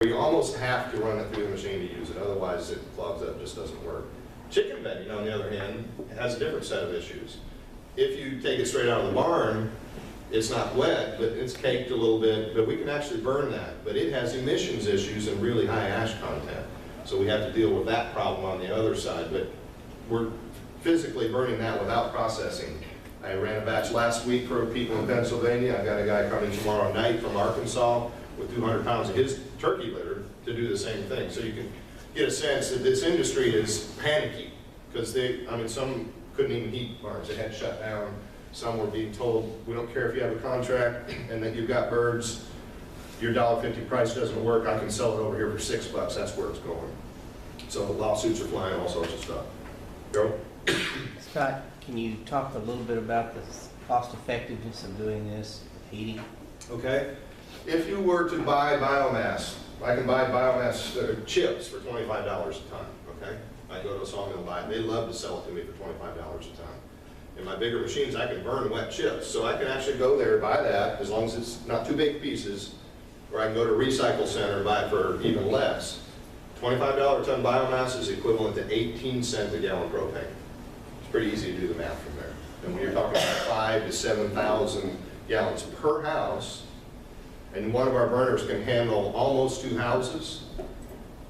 You almost have to run it through the machine to use it, otherwise it clogs up, just doesn't work. Chicken bedding, on the other hand, has a different set of issues. If you take it straight out of the barn, it's not wet, but it's caked a little bit, but we can actually burn that. But it has emissions issues and really high ash content. So we have to deal with that problem on the other side, but we're physically burning that without processing. I ran a batch last week for people in Pennsylvania. I've got a guy coming tomorrow night from Arkansas with 200 pounds of his turkey litter to do the same thing. So you can get a sense that this industry is panicky because some couldn't even heat barns. They had shut down. Some were being told, we don't care if you have a contract and that you've got birds, your $1.50 price doesn't work, I can sell it over here for $6. That's where it's going. So lawsuits are flying, all sorts of stuff. Go. Scott, can you talk a little bit about the cost effectiveness of doing this heating? Okay. If you were to buy biomass, I can buy biomass chips for $25 a ton, okay? I go to a sawmill and buy it. They love to sell it to me for $25 a ton. In my bigger machines, I can burn wet chips. So I can actually go there, buy that, as long as it's not too big pieces, or I can go to a recycle center and buy it for even less. $25 a ton biomass is equivalent to 18 cents a gallon propane. It's pretty easy to do the math from there. And when you're talking about 5,000 to 7,000 gallons per house, and one of our burners can handle almost 2 houses,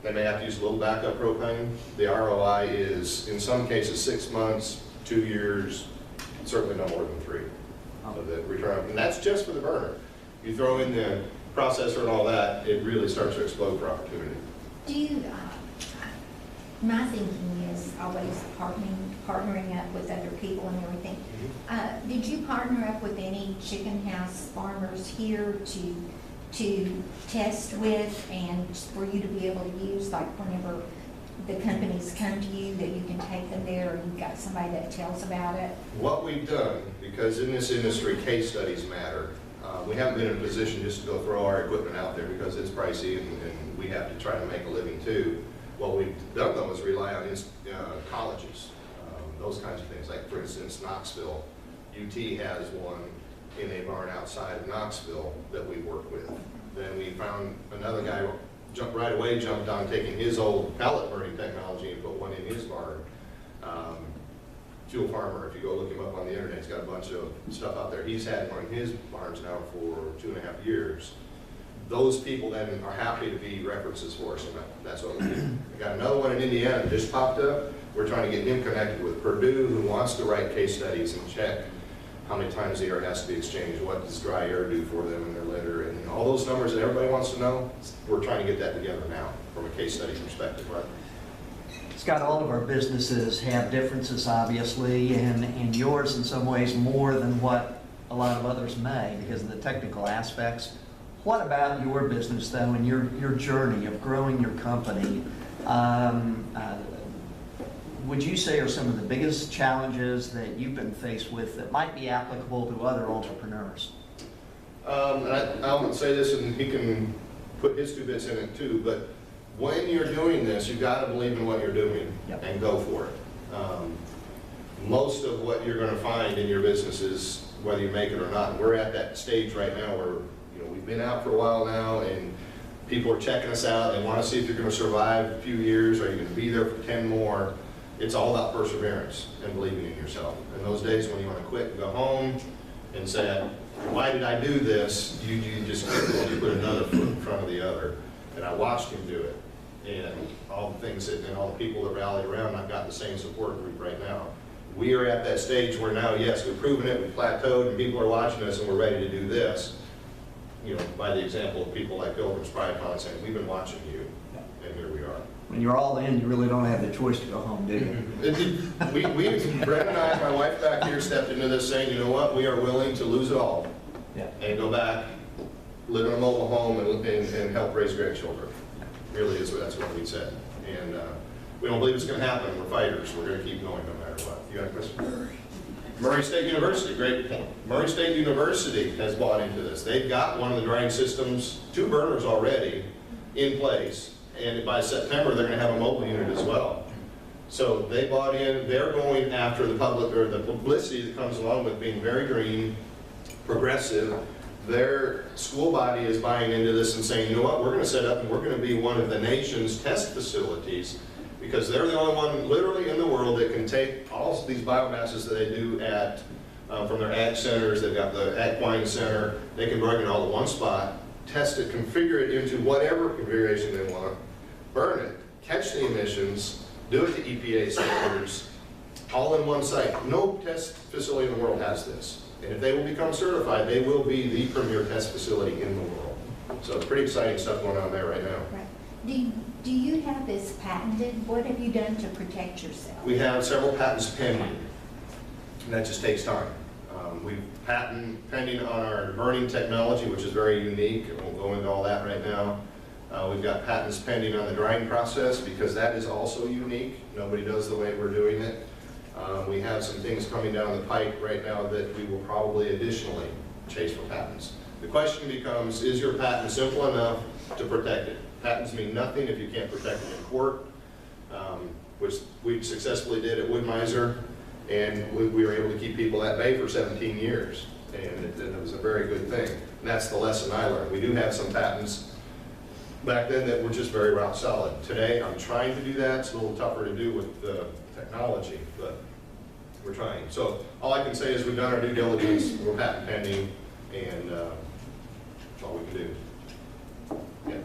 they may have to use a little backup propane. The ROI is, in some cases, 6 months, 2 years, certainly no more than 3 of the return. And that's just for the burner. You throw in the processor and all that, it really starts to explode for opportunity. Do you, my thinking is always partnering up with other people and everything. Did you partner up with any chicken house farmers here to test with and for you to be able to use, like whenever the companies come to you, that you can take them there, or you've got somebody that tells about it? What we've done, because in this industry case studies matter, we haven't been in a position just to go throw our equipment out there because it's pricey and we have to try to make a living too. What we've done though is rely on colleges, those kinds of things. Like for instance, Knoxville, UT has one in a barn outside of Knoxville that we work with. Then we found another guy jumped on taking his old pellet burning technology and put one in his barn. Fuel Farmer, if you go look him up on the internet, he's got a bunch of stuff out there. He's had one in his barns now for 2.5 years. Those people then are happy to be references for us, and that's what we do. We got another one in Indiana that just popped up. We're trying to get him connected with Purdue, who wants to write case studies and check how many times the air has to be exchanged, what does dry air do for them in their litter, and all those numbers that everybody wants to know. We're trying to get that together now from a case study perspective, right? Scott, all of our businesses have differences, obviously, and yours in some ways more than what a lot of others may because of the technical aspects. What about your business, though, and your journey of growing your company? Would you say are some of the biggest challenges that you've been faced with that might be applicable to other entrepreneurs? And I won't say this, and he can put his 2 bits in it too, but when you're doing this, you've got to believe in what you're doing and go for it. Most of what you're going to find in your business is whether you make it or not. We're at that stage right now where we've been out for a while now, and people are checking us out. They want to see if you're going to survive a few years. Are you going to be there for 10 more? It's all about perseverance and believing in yourself. And those days when you want to quit and go home and say, why did I do this? You just you put another foot in front of the other. And I watched him do it. And all the things and all the people that rallied around, I've got the same support group right now. We are at that stage where now, yes, we've proven it, we've plateaued, and people are watching us, and we're ready to do this. By the example of people like Pilgrim's Pride Con saying, we've been watching you, and here we are. When you're all in, you really don't have the choice to go home, do you? Brett and I, my wife back here, stepped into this saying, you know what, we are willing to lose it all and go back, live in a mobile home, and help raise grandchildren. Really is, that's what we said. And we don't believe it's going to happen. We're fighters. We're going to keep going no matter what. You got a question? Murray State University, great point. Murray State University has bought into this. They've got one of the drying systems, 2 burners already in place, and by September they're going to have a mobile unit as well. So they bought in. They're going after the public or the publicity that comes along with being very green, progressive, their school body is buying into this and saying, you know what, we're gonna set up and we're gonna be one of the nation's test facilities, because they're the only one literally in the world that can take all of these biomasses that they do at, from their ag centers. They've got the equine center, they can bring it all to one spot, test it, configure it into whatever configuration they want, burn it, catch the emissions, do it to EPA standards, all in one site. No test facility in the world has this. And if they will become certified, they will be the premier test facility in the world. So pretty exciting stuff going on there right now. Right. Do you have this patented? What have you done to protect yourself? We have several patents pending, and that just takes time. We've patent pending on our burning technology, which is very unique. I won't go into all that right now. We've got patents pending on the drying process, because that is also unique. Nobody does the way we're doing it. We have some things coming down the pike right now that we will probably additionally chase for patents. The question becomes, is your patent simple enough to protect it? Patents mean nothing if you can't protect it in court, which we successfully did at Wood-Mizer, and we were able to keep people at bay for 17 years, and it was a very good thing. And that's the lesson I learned. We do have some patents back then that were just very rock solid. Today, I'm trying to do that. It's a little tougher to do with the technology, but we're trying. So all I can say is we've done our due diligence, we're patent pending, and that's all we can do. Yeah.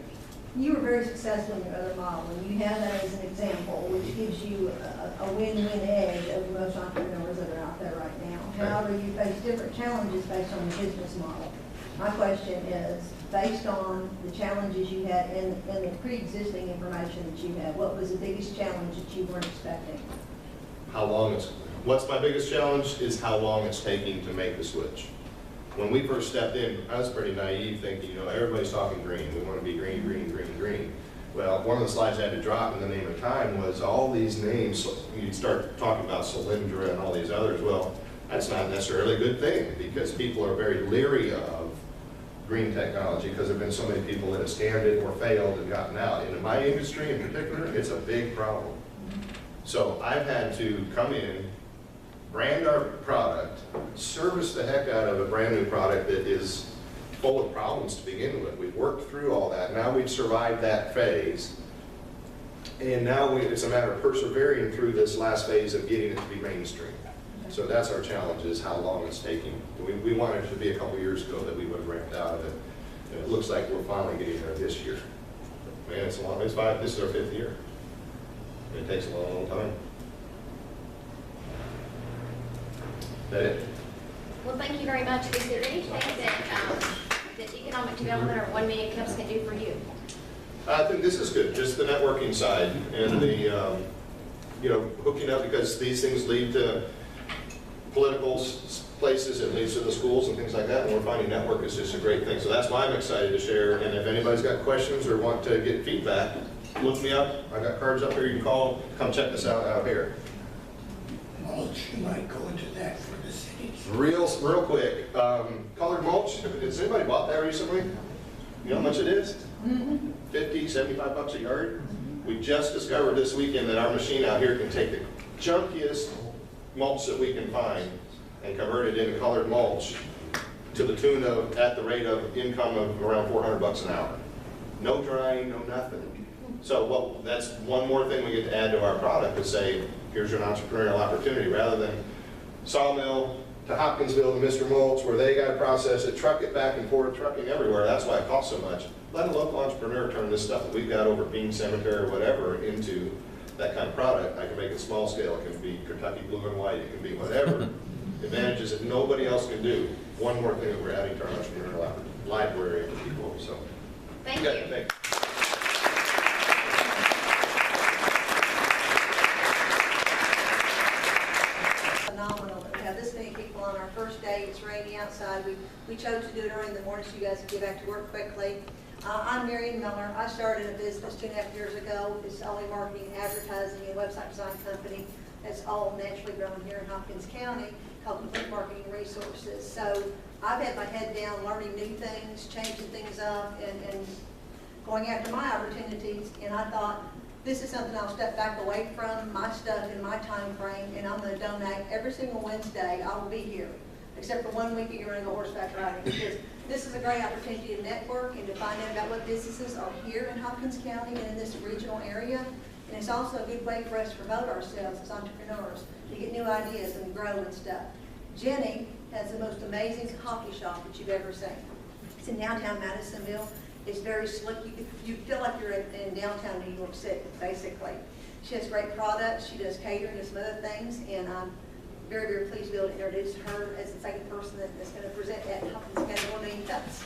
You were very successful in your other model, and you have that as an example, which gives you a win-win edge over most entrepreneurs that are out there right now. However, you face different challenges based on your business model. My question is, based on the challenges you had and the pre-existing information that you had, what was the biggest challenge that you weren't expecting? What's my biggest challenge is how long it's taking to make the switch. When we first stepped in, I was pretty naive, thinking, you know, everybody's talking green. We want to be green, green, green, green. Well, one of the slides I had to drop in the name of time was all these names. You start talking about Solyndra and all these others. Well, that's not necessarily a good thing, because people are very leery of green technology because there have been so many people that have scammed it or failed and gotten out. And in my industry in particular, it's a big problem. So I've had to come in, brand our product, service the heck out of a brand new product that is full of problems to begin with. We've worked through all that. Now we've survived that phase. And now it's a matter of persevering through this last phase of getting it to be mainstream. So that's our challenge, is how long it's taking. We wanted it to be a couple years ago that we would have ramped out of it. And it looks like we're finally getting there this year. Man, this is our 5th year. It takes a long, long time. Is that it? Well, thank you very much. Is there anything that economic development or 1 Million Cups can do for you? I think this is good, just the networking side and the, you know, hooking up, because these things lead to political places, it leads to the schools and things like that, and we're finding network is just a great thing. So that's why I'm excited to share, and if anybody's got questions or want to get feedback, look me up. I got cards up here, you can call, come check us out here. Mulch, you might go into that for the cities. Real quick, colored mulch, has anybody bought that recently? You know how much it is? 50, 75 bucks a yard. We just discovered this weekend that our machine out here can take the junkiest mulch that we can find and convert it into colored mulch to the tune of, at the rate of income of around 400 bucks an hour. No drying, no nothing. So well, that's one more thing we get to add to our product, is say, here's your entrepreneurial opportunity, rather than Sawmill to Hopkinsville to Mr. Mulch, where they got to process it, truck it back and forth, trucking everywhere. That's why it costs so much. Let a local entrepreneur turn this stuff that we've got over Bean Cemetery or whatever into that kind of product. I can make it small scale. It can be Kentucky Blue and White. It can be whatever. Advantages that nobody else can do. One more thing that we're adding to our entrepreneurial library of people. So, Thank you. Thanks. Phenomenal that we have this many people on our first day. It's rainy outside. We chose to do it early in the morning so you guys can get back to work quickly. I'm Marion Miller. I started a business 2.5 years ago. It's only marketing, advertising, and website design company. That's all naturally grown here in Hopkins County, called Complete Marketing Resources. So I've had my head down learning new things, changing things up, and going after my opportunities. And I thought, this is something I'll step back away from, my stuff in my time frame, and I'm going to donate every single Wednesday. I will be here, except for 1 week you're going to go horseback riding, because This is a great opportunity to network and to find out about what businesses are here in Hopkins County and in this regional area. And it's also a good way for us to promote ourselves as entrepreneurs, to get new ideas and grow and stuff. Jenny has the most amazing coffee shop that you've ever seen. It's in downtown Madisonville. It's very slick. You feel like you're in downtown New York City, basically. She has great products. She does catering and some other things. And I'm very, very pleased to be able to introduce her as the second person that's going to present at Hopkins County 1 Million Cups.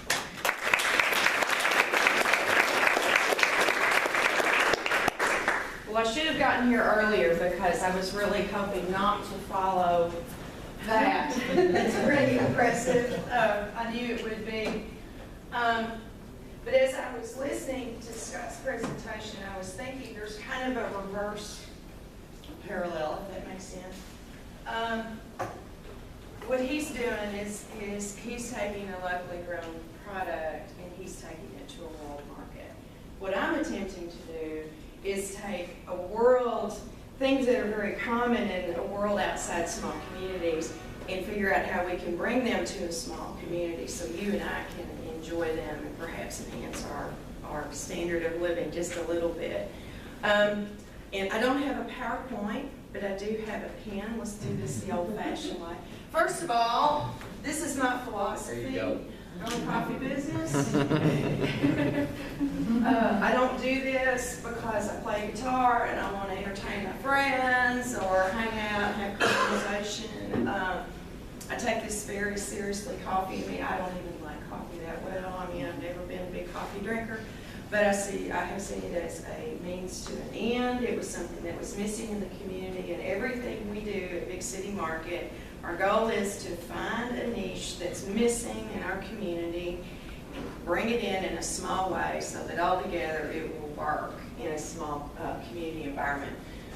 Well, I should have gotten here earlier because I was really hoping not to follow that. It's pretty impressive. I knew it would be. But as I was listening to Scott's presentation, I was thinking there's kind of a reverse parallel, if that makes sense. What he's doing is he's taking a locally grown product and he's taking it to a world market. What I'm attempting to do is take things that are very common in a world outside small communities and figure out how we can bring them to a small community so you and I can enjoy them and perhaps enhance our standard of living just a little bit. And I don't have a PowerPoint, but I do have a pen. Let's do this the old-fashioned way. First of all, this is my philosophy on coffee business. I don't do this because I play guitar and I want to entertain my friends or hang out and have conversation. I take this very seriously. Coffee, I don't even like coffee that well. I mean, I've never been a big coffee drinker, but I have seen it as a means to an end. It was something that was missing in the community, and everything we do at Big City Market, our goal is to find a niche that's missing in our community, bring it in a small way so that all together it will work in a small community environment.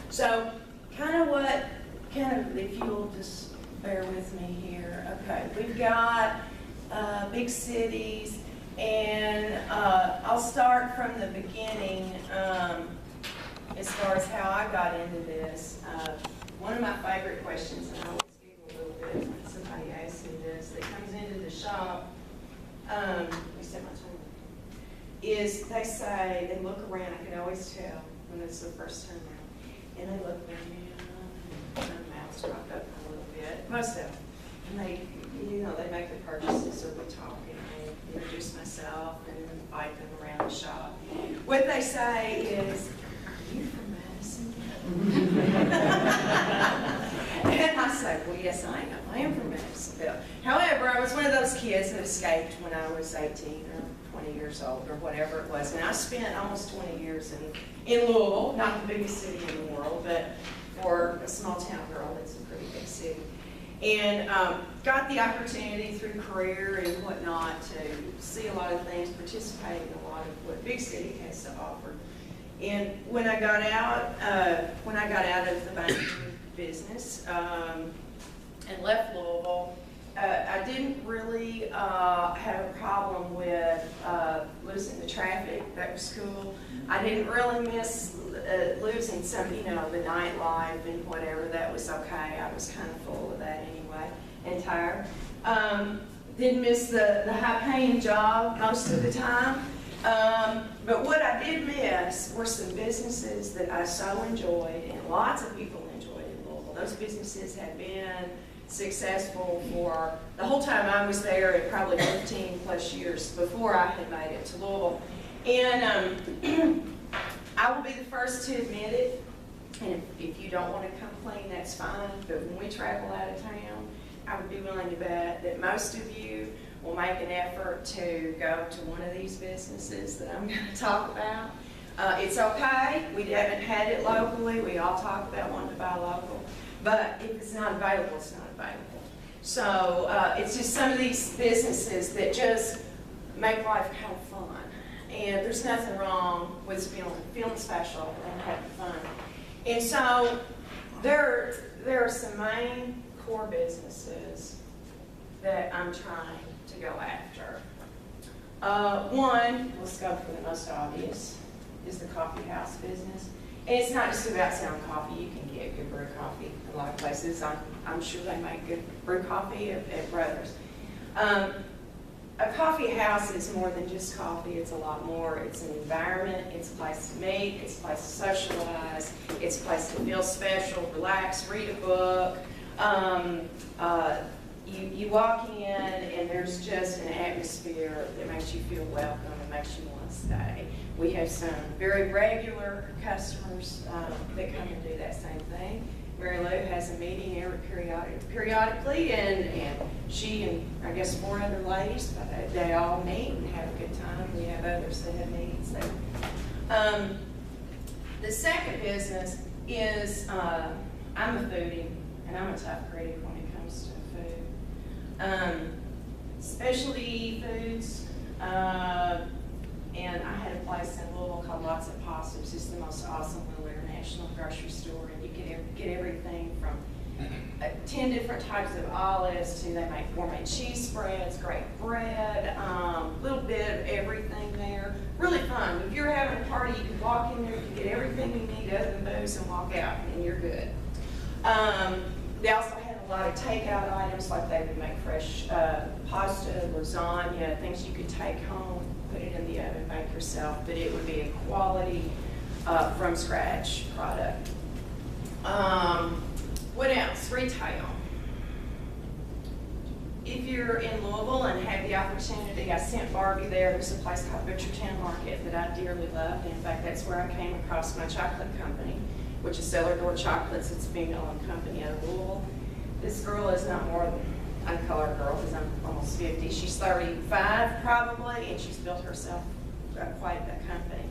So if you'll just bear with me here. Okay, we've got big cities, and I'll start from the beginning as far as how I got into this. One of my favorite questions, and I always giggle a little bit when somebody asks me this, that comes into the shop, is they say, they look around, I can always tell when it's the first time out, and they look around me, and their mouths dropped up a little bit, most of them. And they make the purchases, or we talk, and I introduce myself and invite them around the shop. What they say is, "Are you from Madison?" And I say, "Well, yes, I am. I am from Madisonville." However, I was one of those kids that escaped when I was 18 or 20 years old, or whatever it was. And I spent almost 20 years in Louisville, not the biggest city in the world, but for a small town girl, it's a pretty big city. And got the opportunity through career and whatnot to see a lot of things, participate in a lot of what Big City has to offer. And when I got out of the banking business and left Louisville, I didn't really have a problem with losing the traffic. That was cool. I didn't really miss losing some, the nightlife and whatever. That was okay. I was kind of full of that anyway and tired. Didn't miss the high-paying job most of the time. But what I did miss were some businesses that I so enjoyed, and lots of people enjoyed in Louisville. Those businesses had been successful for the whole time I was there, and probably 15 plus years before I had made it to Louisville. And I will be the first to admit it, and if you don't want to complain, that's fine, but when we travel out of town, I would be willing to bet that most of you will make an effort to go to one of these businesses that I'm going to talk about. It's okay, we haven't had it locally, we all talk about wanting to buy local, but if it's not available, it's not available. So it's just some of these businesses that just make life kind of fun. And there's nothing wrong with feeling special and having fun. And so there are some main core businesses that I'm trying to go after. One, let's go for the most obvious, is the coffee house business. And it's not just about selling coffee. You can get good brew coffee in a lot of places. I'm sure they make good brew coffee at Brothers. a coffee house is more than just coffee. It's a lot more. It's an environment. It's a place to meet. It's a place to socialize. It's a place to feel special, relax, read a book. You walk in and there's just an atmosphere that makes you feel welcome and makes you want to stay. We have some very regular customers that come and do that same thing. Mary Lou has a meeting periodically, and she and I guess 4 other ladies, they all meet and have a good time. We have others that have meetings there. The second business is, I'm a foodie, and I'm a tough critic when it comes to food. Specialty foods, and I had a place in Louisville called Lots of Possums. It's the most awesome little international grocery store, and you can get everything from 10 different types of olives to they make gourmet cheese spreads, great bread, a little bit of everything there. Really fun. If you're having a party, you can walk in there, you can get everything you need other than booze and walk out, and you're good. They also had a lot of takeout items, like they would make fresh pasta, lasagna, things you could take home, put it in the oven, bake yourself, but it would be a quality from scratch product. What else? Retail. If you're in Louisville and have the opportunity, I sent Barbie there. There's a place called Butchertown Market that I dearly love. In fact, that's where I came across my chocolate company, which is Cellar Door Chocolates. It's a female-owned company out of Louisville. This girl is not more than, I call her girl because I'm almost 50. She's 35 probably, and she's built herself quite a company.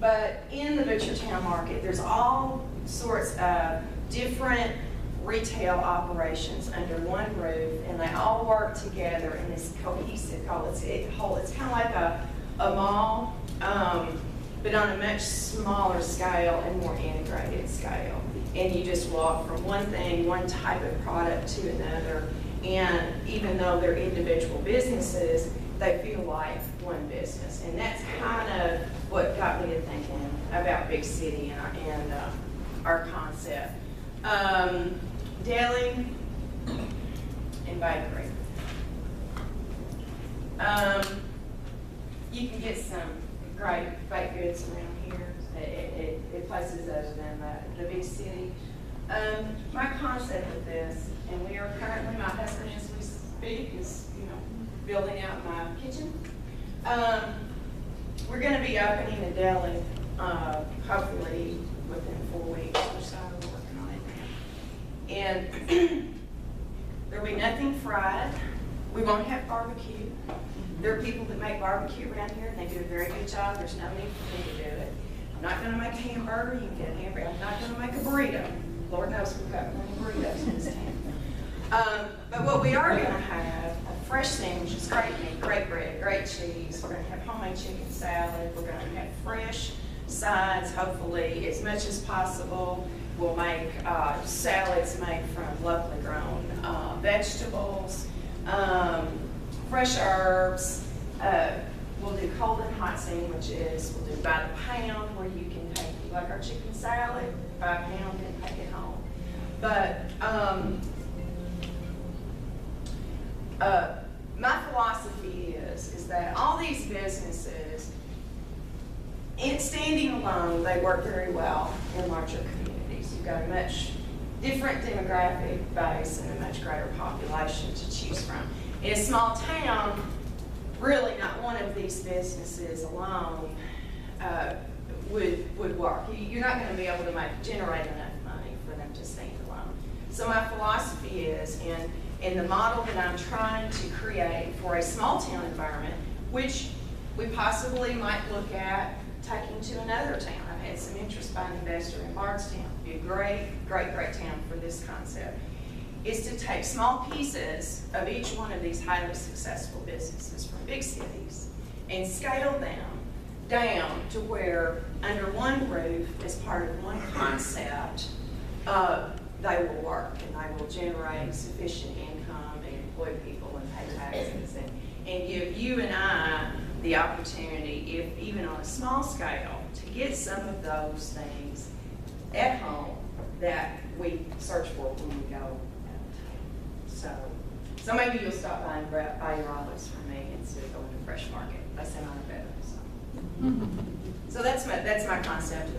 But in the Butchertown Market, there's all sorts of different retail operations under one roof, and they all work together in this cohesive whole. It's kind of like a mall, but on a much smaller scale and more integrated scale. And you just walk from one thing, one type of product to another, and even though they're individual businesses, they feel like one business. And that's kind of what got me to thinking about Big City and our concept. Deli and bakery. You can get some great baked goods around here at places other than the big city. My concept with this, and we are currently, my husband as we speak is, building out my kitchen. We're going to be opening a deli, hopefully within 4 weeks or so. We're working on it now. And there'll be nothing fried. We won't have barbecue. There are people that make barbecue around here, and they do a very good job. There's no need for me to do it. I'm not going to make a hamburger. You can get a hamburger. I'm not going to make a burrito. Lord knows we've got plenty of burritos in this town. But what we are going to have, fresh sandwiches, great meat, great bread, great cheese. We're going to have homemade chicken salad. We're going to have fresh sides, hopefully, as much as possible. We'll make salads made from locally grown vegetables, fresh herbs. We'll do cold and hot sandwiches. We'll do by the pound, where you can take, like our chicken salad, by a pound and take it home. But my philosophy is that all these businesses, standing alone, they work very well in larger communities. You've got a much different demographic base and a much greater population to choose from. In a small town, really not one of these businesses alone would work. You're not going to be able to generate enough money for them to stand alone. So my philosophy is, in the model that I'm trying to create for a small town environment, which we possibly might look at taking to another town. I've had some interest by an investor in Bardstown. It'd be a great, great, great town for this concept. Is to take small pieces of each one of these highly successful businesses from big cities and scale them down to where under one roof, as part of one concept, they will work and they will generate sufficient income and employ people and pay taxes and give you and I the opportunity, if even on a small scale, to get some of those things at home that we search for when we go out of town. So maybe you'll stop by and buy your olives from me instead of going to Fresh Market. I said I'm better, so. So that's my concept.